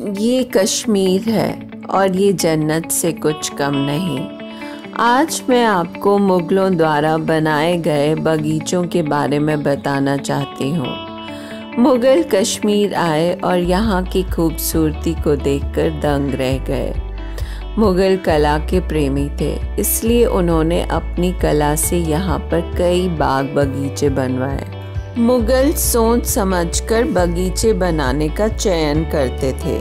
ये कश्मीर है और ये जन्नत से कुछ कम नहीं। आज मैं आपको मुग़लों द्वारा बनाए गए बगीचों के बारे में बताना चाहती हूँ। मुग़ल कश्मीर आए और यहाँ की खूबसूरती को देखकर दंग रह गए। मुग़ल कला के प्रेमी थे, इसलिए उन्होंने अपनी कला से यहाँ पर कई बाग बगीचे बनवाए। मुग़ल सोच समझकर बगीचे बनाने का चयन करते थे।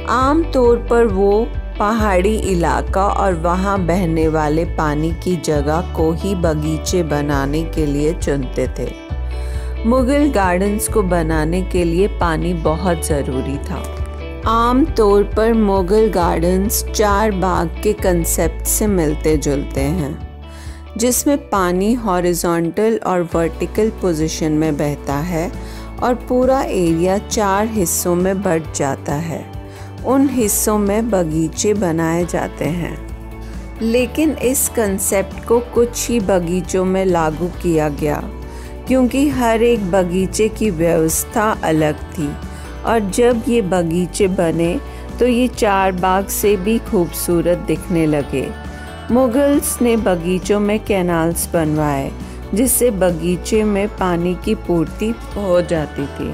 आम तौर पर वो पहाड़ी इलाका और वहाँ बहने वाले पानी की जगह को ही बगीचे बनाने के लिए चुनते थे। मुग़ल गार्डन्स को बनाने के लिए पानी बहुत ज़रूरी था। आम तौर पर मुग़ल गार्डन्स 4 बाग के कंसेप्ट से मिलते जुलते हैं, जिसमें पानी हॉरिजॉन्टल और वर्टिकल पोजीशन में बहता है और पूरा एरिया 4 हिस्सों में बँट जाता है। उन हिस्सों में बगीचे बनाए जाते हैं, लेकिन इस कंसेप्ट को कुछ ही बगीचों में लागू किया गया, क्योंकि हर एक बगीचे की व्यवस्था अलग थी। और जब ये बगीचे बने तो ये 4 बाग से भी खूबसूरत दिखने लगे। मुग़ल्स ने बगीचों में कैनाल्स बनवाए, जिससे बगीचे में पानी की पूर्ति हो जाती थी।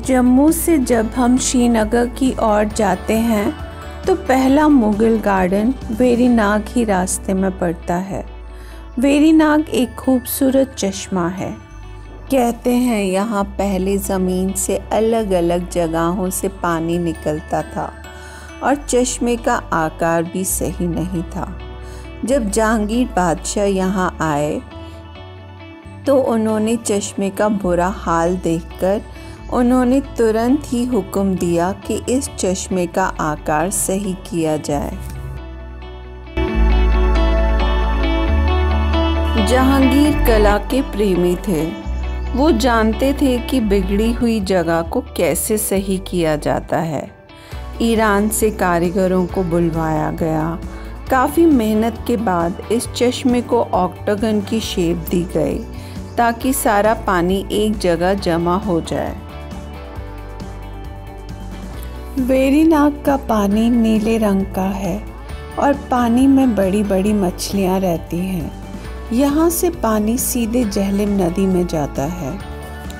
जम्मू से जब हम श्रीनगर की ओर जाते हैं तो पहला मुग़ल गार्डन वेरीनाग ही रास्ते में पड़ता है। वेरीनाग एक खूबसूरत चश्मा है। कहते हैं यहाँ पहले ज़मीन से अलग अलग जगहों से पानी निकलता था और चश्मे का आकार भी सही नहीं था। जब जहांगीर बादशाह यहाँ आए तो उन्होंने चश्मे का बुरा हाल देखकर उन्होंने तुरंत ही हुक्म दिया कि इस चश्मे का आकार सही किया जाए। जहांगीर कला के प्रेमी थे। वो जानते थे कि बिगड़ी हुई जगह को कैसे सही किया जाता है। ईरान से कारीगरों को बुलवाया गया। काफ़ी मेहनत के बाद इस चश्मे को ऑक्टागन की शेप दी गई, ताकि सारा पानी एक जगह जमा हो जाए। वेरीनाग का पानी नीले रंग का है और पानी में बड़ी बड़ी मछलियाँ रहती हैं। यहाँ से पानी सीधे झेलम नदी में जाता है।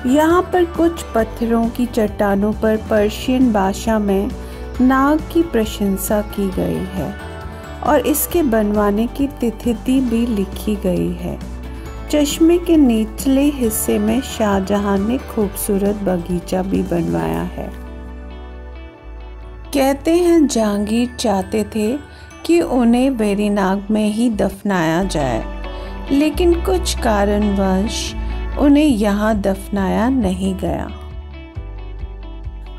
यहाँ पर कुछ पत्थरों की चट्टानों पर पर्शियन भाषा में नाग की प्रशंसा की गई है और इसके बनवाने की तिथि भी लिखी गई है। चश्मे के निचले हिस्से में शाहजहां ने खूबसूरत बगीचा भी बनवाया है। कहते हैं जहांगीर चाहते थे कि उन्हें वेरीनाग में ही दफनाया जाए, लेकिन कुछ कारणवश उन्हें यहाँ दफनाया नहीं गया।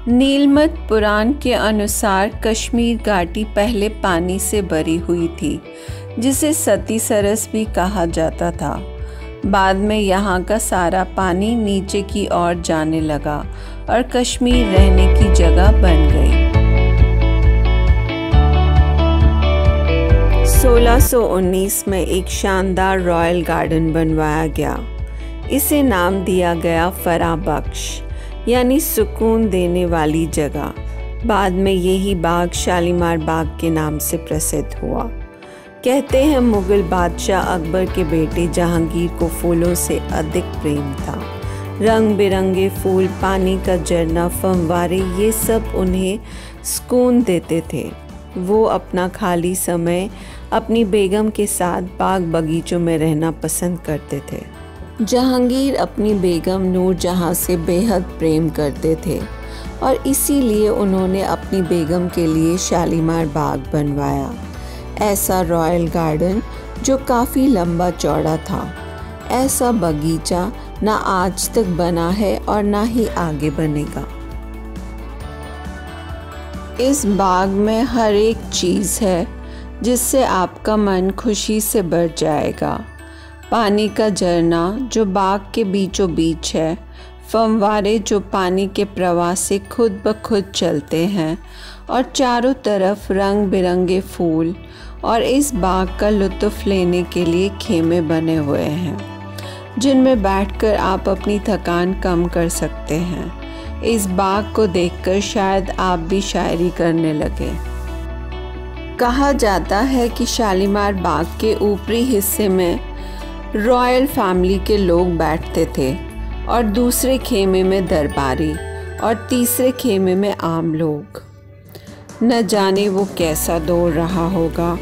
नीलमत पुराण के अनुसार कश्मीर घाटी पहले पानी से भरी हुई थी, जिसे सती सरस भी कहा जाता था। बाद में यहाँ का सारा पानी नीचे की ओर जाने लगा और कश्मीर रहने की जगह बन गई। 1619 में एक शानदार रॉयल गार्डन बनवाया गया। इसे नाम दिया गया फराह बख्श, यानी सुकून देने वाली जगह। बाद में यही बाग शालीमार बाग के नाम से प्रसिद्ध हुआ। कहते हैं मुग़ल बादशाह अकबर के बेटे जहांगीर को फूलों से अधिक प्रेम था। रंग बिरंगे फूल, पानी का झरना, फव्वारे, ये सब उन्हें सुकून देते थे। वो अपना खाली समय अपनी बेगम के साथ बाग बगीचों में रहना पसंद करते थे। जहांगीर अपनी बेगम नूरजहां से बेहद प्रेम करते थे और इसीलिए उन्होंने अपनी बेगम के लिए शालीमार बाग बनवाया। ऐसा रॉयल गार्डन जो काफ़ी लंबा चौड़ा था। ऐसा बगीचा ना आज तक बना है और ना ही आगे बनेगा। इस बाग में हर एक चीज़ है जिससे आपका मन खुशी से भर जाएगा। पानी का झरना जो बाग के बीचों बीच है, फव्वारे जो पानी के प्रवाह से खुद ब खुद चलते हैं और चारों तरफ रंग बिरंगे फूल, और इस बाग का लुत्फ़ लेने के लिए खेमे बने हुए हैं। जिनमें बैठकर आप अपनी थकान कम कर सकते हैं। इस बाग को देखकर शायद आप भी शायरी करने लगे। कहा जाता है कि शालीमार बाग के ऊपरी हिस्से में रॉयल फैमिली के लोग बैठते थे और दूसरे खेमे में दरबारी और तीसरे खेमे में आम लोग। न जाने वो कैसा दौर रहा होगा,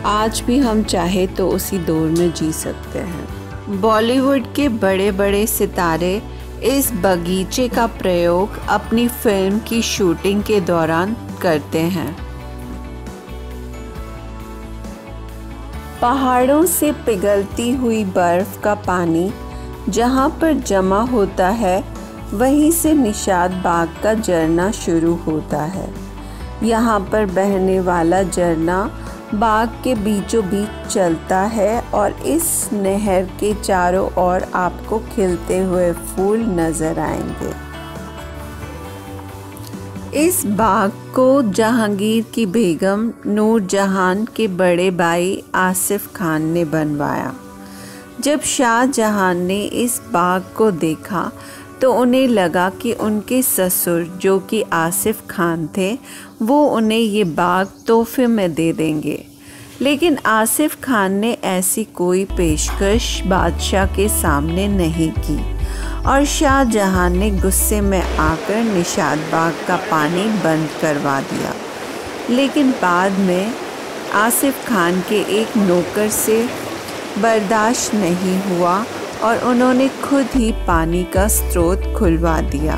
आज भी हम चाहे तो उसी दौर में जी सकते हैं। बॉलीवुड के बड़े बड़े सितारे इस बगीचे का प्रयोग अपनी फिल्म की शूटिंग के दौरान करते हैं। पहाड़ों से पिघलती हुई बर्फ़ का पानी जहाँ पर जमा होता है, वहीं से निशात बाग का झरना शुरू होता है। यहाँ पर बहने वाला झरना बाग के बीचों बीच चलता है और इस नहर के चारों ओर आपको खिलते हुए फूल नज़र आएंगे। इस बाग को जहांगीर की बेगम नूरजहान के बड़े भाई आसिफ खान ने बनवाया। जब शाहजहां ने इस बाग को देखा तो उन्हें लगा कि उनके ससुर जो कि आसिफ खान थे, वो उन्हें ये बाग तोहफे में दे देंगे। लेकिन आसिफ खान ने ऐसी कोई पेशकश बादशाह के सामने नहीं की और शाहजहां ने गुस्से में आकर निशात बाग का पानी बंद करवा दिया। लेकिन बाद में आसिफ खान के एक नौकर से बर्दाश्त नहीं हुआ और उन्होंने खुद ही पानी का स्रोत खुलवा दिया।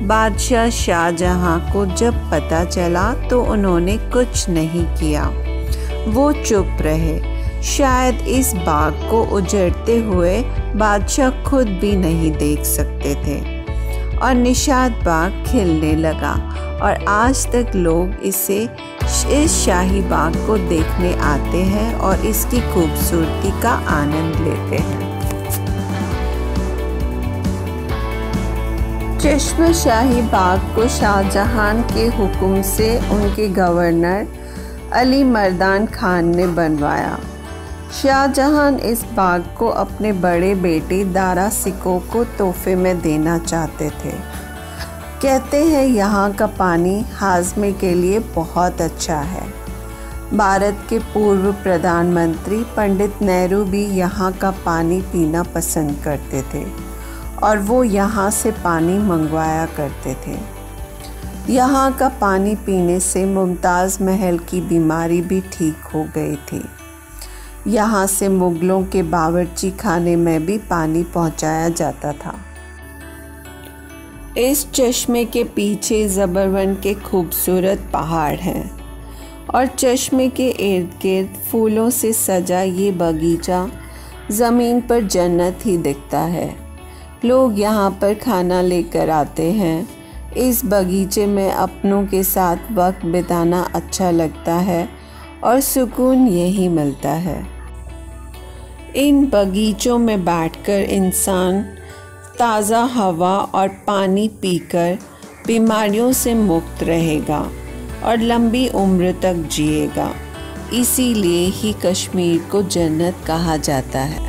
बादशाह शाहजहां को जब पता चला तो उन्होंने कुछ नहीं किया, वो चुप रहे। शायद इस बाग को उजड़ते हुए बादशाह खुद भी नहीं देख सकते थे और निशात बाग खिलने लगा और आज तक लोग इस शाही बाग को देखने आते हैं और इसकी खूबसूरती का आनंद लेते हैं। चश्मा शाही बाग को शाहजहां के हुक्म से उनके गवर्नर अली मर्दान खान ने बनवाया। शाहजहां इस बाग को अपने बड़े बेटे दारा सिको को तोहफे में देना चाहते थे। कहते हैं यहाँ का पानी हाजमे के लिए बहुत अच्छा है। भारत के पूर्व प्रधानमंत्री पंडित नेहरू भी यहाँ का पानी पीना पसंद करते थे और वो यहाँ से पानी मंगवाया करते थे। यहाँ का पानी पीने से मुमताज़ महल की बीमारी भी ठीक हो गई थी। यहाँ से मुग़लों के बावर्ची खाने में भी पानी पहुँचाया जाता था। इस चश्मे के पीछे ज़बरवन के खूबसूरत पहाड़ हैं और चश्मे के इर्द गिर्द फूलों से सजा ये बगीचा ज़मीन पर जन्नत ही दिखता है। लोग यहाँ पर खाना लेकर आते हैं। इस बगीचे में अपनों के साथ वक्त बिताना अच्छा लगता है और सुकून यही मिलता है। इन बगीचों में बैठकर इंसान ताज़ा हवा और पानी पीकर बीमारियों से मुक्त रहेगा और लंबी उम्र तक जिएगा। इसीलिए ही कश्मीर को जन्नत कहा जाता है।